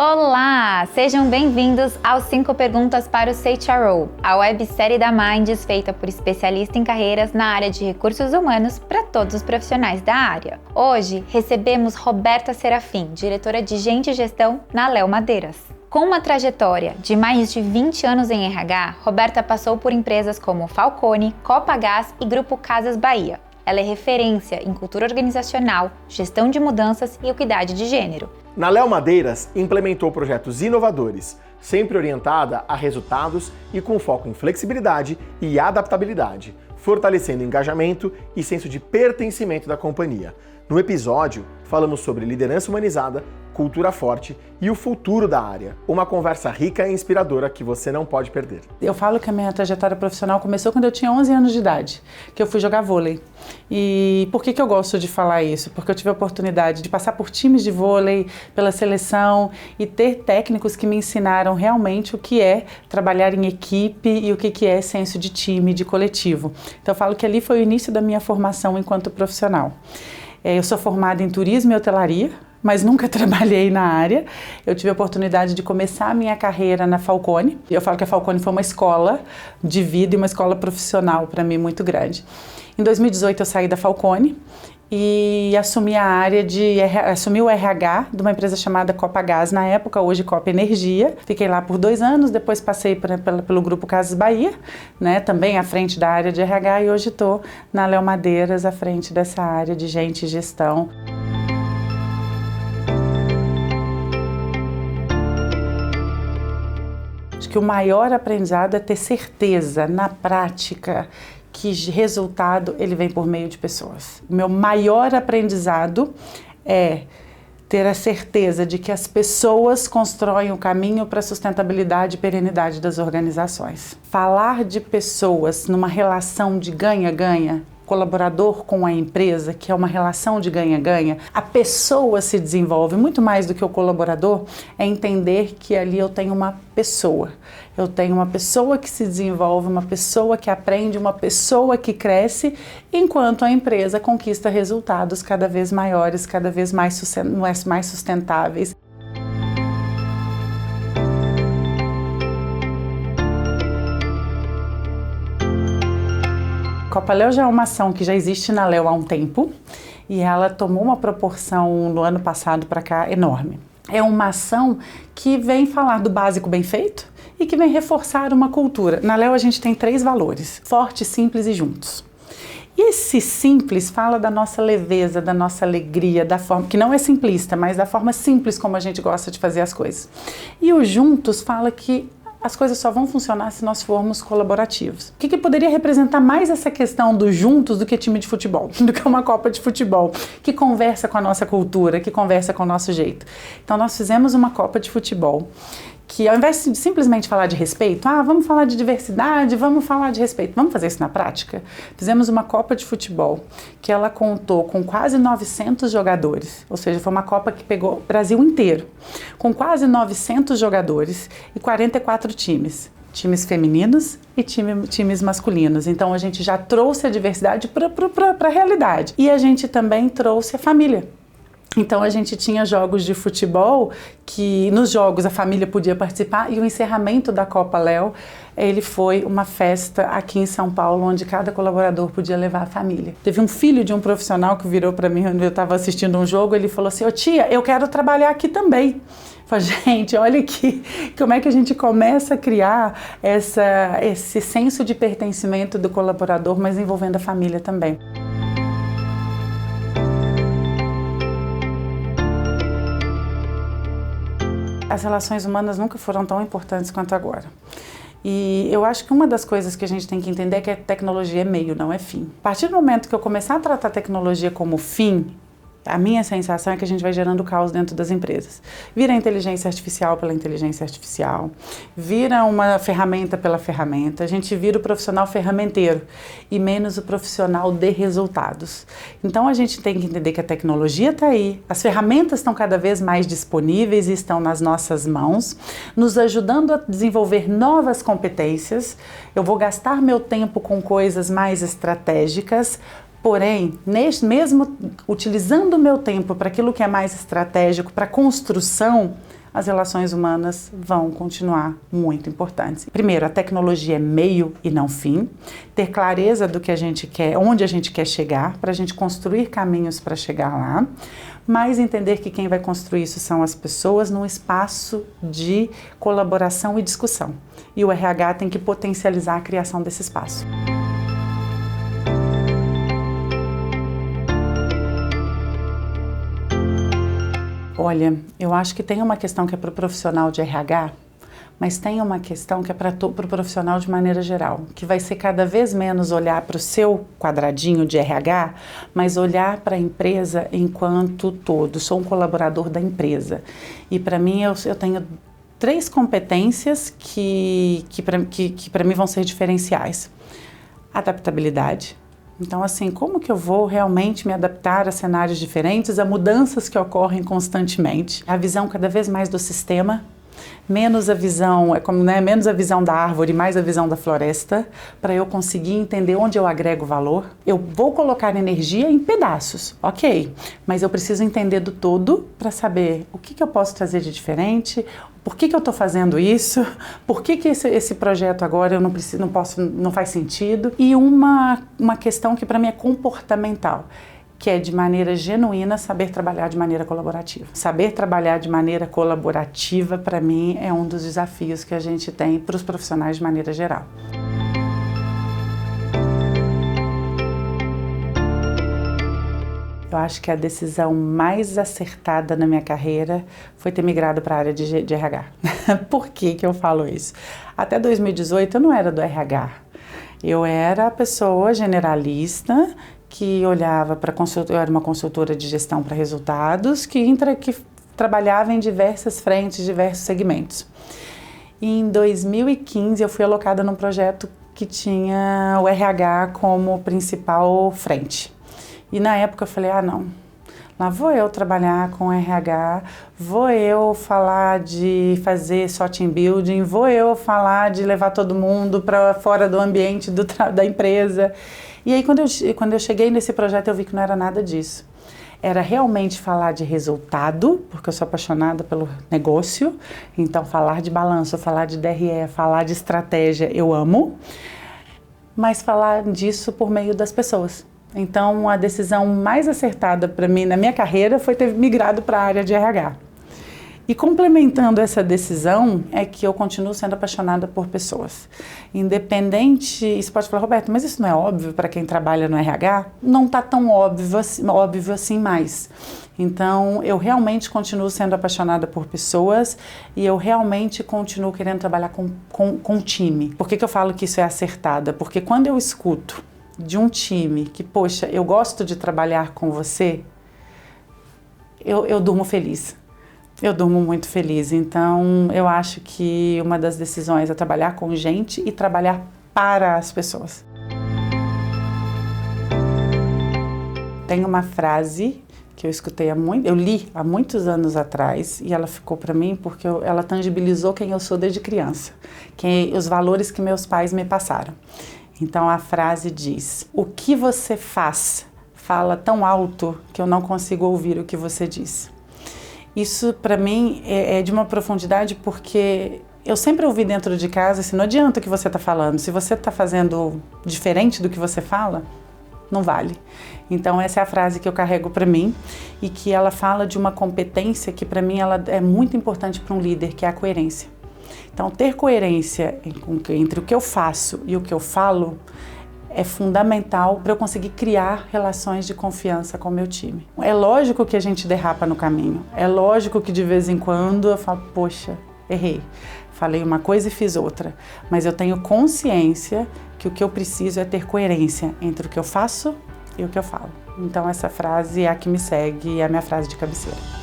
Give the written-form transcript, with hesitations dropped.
Olá! Sejam bem-vindos aos 5 Perguntas para o CHRO, a websérie da Minds feita por especialistas em carreiras na área de recursos humanos para todos os profissionais da área. Hoje, recebemos Roberta Serafim, diretora de Gente e Gestão na Léo Madeiras. Com uma trajetória de mais de 20 anos em RH, Roberta passou por empresas como Falcone, Copagaz e Grupo Casas Bahia. Ela é referência em cultura organizacional, gestão de mudanças e equidade de gênero. Na Léo Madeiras, implementou projetos inovadores, sempre orientada a resultados e com foco em flexibilidade e adaptabilidade, fortalecendo engajamento e senso de pertencimento da companhia. No episódio, falamos sobre liderança humanizada, cultura forte e o futuro da área. Uma conversa rica e inspiradora que você não pode perder. Eu falo que a minha trajetória profissional começou quando eu tinha 11 anos de idade, que eu fui jogar vôlei. E por que eu gosto de falar isso? Porque eu tive a oportunidade de passar por times de vôlei, pela seleção e ter técnicos que me ensinaram realmente o que é trabalhar em equipe e o que é senso de time, de coletivo. Então eu falo que ali foi o início da minha formação enquanto profissional. Eu sou formada em turismo e hotelaria, mas nunca trabalhei na área. Eu tive a oportunidade de começar a minha carreira na Falcone. Eu falo que a Falcone foi uma escola de vida e uma escola profissional para mim muito grande. Em 2018 eu saí da Falcone e assumi assumi o RH de uma empresa chamada Copagaz, na época, hoje Copa Energia. Fiquei lá por 2 anos, depois passei pelo Grupo Casas Bahia, né, também à frente da área de RH, e hoje estou na Léo Madeiras, à frente dessa área de gente e gestão. Acho que o maior aprendizado é ter certeza na prática que resultado ele vem por meio de pessoas. O meu maior aprendizado é ter a certeza de que as pessoas constroem o caminho para a sustentabilidade e perenidade das organizações. Falar de pessoas numa relação de ganha-ganha, colaborador com a empresa, que é uma relação de ganha-ganha, a pessoa se desenvolve muito mais do que o colaborador, é entender que ali eu tenho uma pessoa. Eu tenho uma pessoa que se desenvolve, uma pessoa que aprende, uma pessoa que cresce, enquanto a empresa conquista resultados cada vez maiores, cada vez mais sustentáveis. Copa Léo já é uma ação que já existe na Léo há um tempo e ela tomou uma proporção no ano passado para cá enorme. É uma ação que vem falar do básico bem feito e que vem reforçar uma cultura. Na Léo a gente tem 3 valores: forte, simples e juntos. E esse simples fala da nossa leveza, da nossa alegria, da forma que não é simplista, mas da forma simples como a gente gosta de fazer as coisas. E o juntos fala que as coisas só vão funcionar se nós formos colaborativos. O que poderia representar mais essa questão do juntos do que time de futebol, do que uma Copa de futebol, que conversa com a nossa cultura, que conversa com o nosso jeito. Então nós fizemos uma Copa de futebol que, ao invés de simplesmente falar de respeito, vamos falar de diversidade, vamos falar de respeito, vamos fazer isso na prática? Fizemos uma Copa de futebol que ela contou com quase 900 jogadores, ou seja, foi uma Copa que pegou o Brasil inteiro, com quase 900 jogadores e 44 times. Times femininos e times masculinos. Então a gente já trouxe a diversidade para a realidade. E a gente também trouxe a família. Então a gente tinha jogos de futebol que nos jogos a família podia participar, e o encerramento da Copa Léo, ele foi uma festa aqui em São Paulo, onde cada colaborador podia levar a família. Teve um filho de um profissional que virou para mim, quando eu estava assistindo um jogo, ele falou assim: "Ô tia, eu quero trabalhar aqui também." Eu falei: gente, olha aqui, como é que a gente começa a criar esse senso de pertencimento do colaborador, mas envolvendo a família também. As relações humanas nunca foram tão importantes quanto agora. E eu acho que uma das coisas que a gente tem que entender é que a tecnologia é meio, não é fim. A partir do momento que eu começar a tratar a tecnologia como fim, a minha sensação é que a gente vai gerando caos dentro das empresas. Vira a inteligência artificial pela inteligência artificial, vira uma ferramenta pela ferramenta, a gente vira o profissional ferramenteiro e menos o profissional de resultados. Então a gente tem que entender que a tecnologia está aí, as ferramentas estão cada vez mais disponíveis e estão nas nossas mãos, nos ajudando a desenvolver novas competências. Eu vou gastar meu tempo com coisas mais estratégicas, porém, mesmo utilizando o meu tempo para aquilo que é mais estratégico, para construção, as relações humanas vão continuar muito importantes. Primeiro, a tecnologia é meio e não fim. Ter clareza do que a gente quer, onde a gente quer chegar, para a gente construir caminhos para chegar lá. Mas entender que quem vai construir isso são as pessoas num espaço de colaboração e discussão. E o RH tem que potencializar a criação desse espaço. Olha, eu acho que tem uma questão que é para o profissional de RH, mas tem uma questão que é para o profissional de maneira geral, que vai ser cada vez menos olhar para o seu quadradinho de RH, mas olhar para a empresa enquanto todo. Sou um colaborador da empresa e para mim eu tenho 3 competências que para mim vão ser diferenciais. Adaptabilidade. Então, assim, como que eu vou realmente me adaptar a cenários diferentes, a mudanças que ocorrem constantemente? A visão cada vez mais do sistema, menos a visão, menos a visão da árvore, mais a visão da floresta, para eu conseguir entender onde eu agrego valor. Eu vou colocar energia em pedaços, ok, mas eu preciso entender do todo para saber o que eu posso trazer de diferente, por que eu estou fazendo isso, por que esse projeto agora eu não faz sentido. E uma questão que para mim é comportamental, que é de maneira genuína saber trabalhar de maneira colaborativa. Saber trabalhar de maneira colaborativa, para mim, é um dos desafios que a gente tem para os profissionais de maneira geral. Eu acho que a decisão mais acertada na minha carreira foi ter migrado para a área de RH. Por que eu falo isso? Até 2018 eu não era do RH. Eu era a pessoa generalista que olhava para consultora, eu era uma consultora de gestão para resultados que trabalhava em diversas frentes, diversos segmentos. E em 2015 eu fui alocada num projeto que tinha o RH como principal frente. E na época eu falei, não, lá vou eu trabalhar com RH, vou eu falar de fazer só team building, vou eu falar de levar todo mundo para fora do ambiente da empresa. E aí quando eu cheguei nesse projeto eu vi que não era nada disso. Era realmente falar de resultado, porque eu sou apaixonada pelo negócio, então falar de balanço, falar de DRE, falar de estratégia eu amo, mas falar disso por meio das pessoas. Então, a decisão mais acertada para mim na minha carreira foi ter migrado para a área de RH. E complementando essa decisão é que eu continuo sendo apaixonada por pessoas. Independente, você pode falar, Roberto, mas isso não é óbvio para quem trabalha no RH? Não está tão óbvio assim mais. Então, eu realmente continuo sendo apaixonada por pessoas e eu realmente continuo querendo trabalhar com time. Por que eu falo que isso é acertada? Porque quando eu escuto de um time que, poxa, eu gosto de trabalhar com você, eu durmo feliz. Eu durmo muito feliz. Então, eu acho que uma das decisões é trabalhar com gente e trabalhar para as pessoas. Tem uma frase que eu escutei eu li há muitos anos atrás e ela ficou para mim porque ela tangibilizou quem eu sou desde criança, os valores que meus pais me passaram. Então a frase diz: o que você fala tão alto que eu não consigo ouvir o que você diz. Isso para mim é de uma profundidade porque eu sempre ouvi dentro de casa assim, não adianta o que você está falando, se você está fazendo diferente do que você fala, não vale. Então essa é a frase que eu carrego para mim e que ela fala de uma competência que para mim ela é muito importante para um líder, que é a coerência. Então, ter coerência entre o que eu faço e o que eu falo é fundamental para eu conseguir criar relações de confiança com o meu time. É lógico que a gente derrapa no caminho, é lógico que de vez em quando eu falo, poxa, errei, falei uma coisa e fiz outra, mas eu tenho consciência que o que eu preciso é ter coerência entre o que eu faço e o que eu falo. Então, essa frase é a que me segue e é a minha frase de cabeceira.